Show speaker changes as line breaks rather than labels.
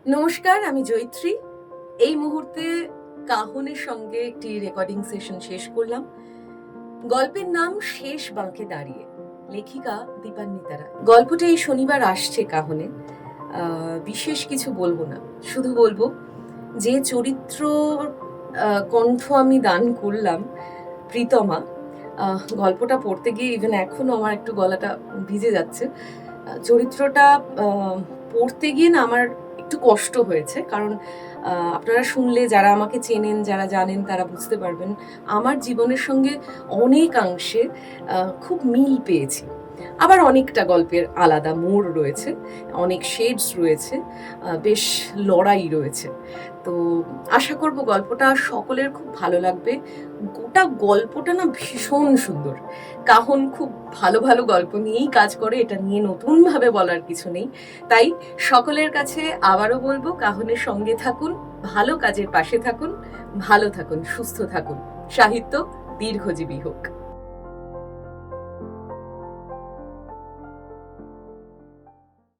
নমস্কার, আমি জয়িত্রী। এই মুহূর্তে কাহনের সঙ্গে একটি রেকর্ডিং সেশন শেষ করলাম। গল্পের নাম শেষ বাঁকে দাঁড়িয়ে, লেখিকা দীপান্বিতা রায়। গল্পটা এই শনিবার আসছে কাহনে। বিশেষ কিছু বলবো না, শুধু বলবো যে চরিত্র কণ্ঠ আমি দান করলাম, প্রীতমা। গল্পটা পড়তে গিয়ে ইভেন এখনো আমার একটু গলাটা ভিজে যাচ্ছে। চরিত্রটা পড়তে গিয়ে না আমার একটু কষ্ট হয়েছে, কারণ আপনারা শুনলে, যারা আমাকে চেনেন, যারা জানেন, তারা বুঝতে পারবেন আমার জীবনের সঙ্গে অনেকাংশে খুব মিল পেয়েছি। আবার অনেকটা গল্পের আলাদা মোড় রয়েছে, অনেক শেডস রয়েছে, বেশ লড়াই রয়েছে। তো আশা করব গল্পটা সকলের খুব ভালো লাগবে। গোটা গল্পটা না ভীষণ সুন্দর। কাহন খুব ভালো ভালো গল্প নিয়েই কাজ করে, এটা নিয়ে নতুনভাবে বলার কিছু নেই। তাই সকলের কাছে আবারও বলবো, কাহনের সঙ্গে থাকুন, ভালো কাজের পাশে থাকুন, ভালো থাকুন, সুস্থ থাকুন। সাহিত্য দীর্ঘজীবী হোক।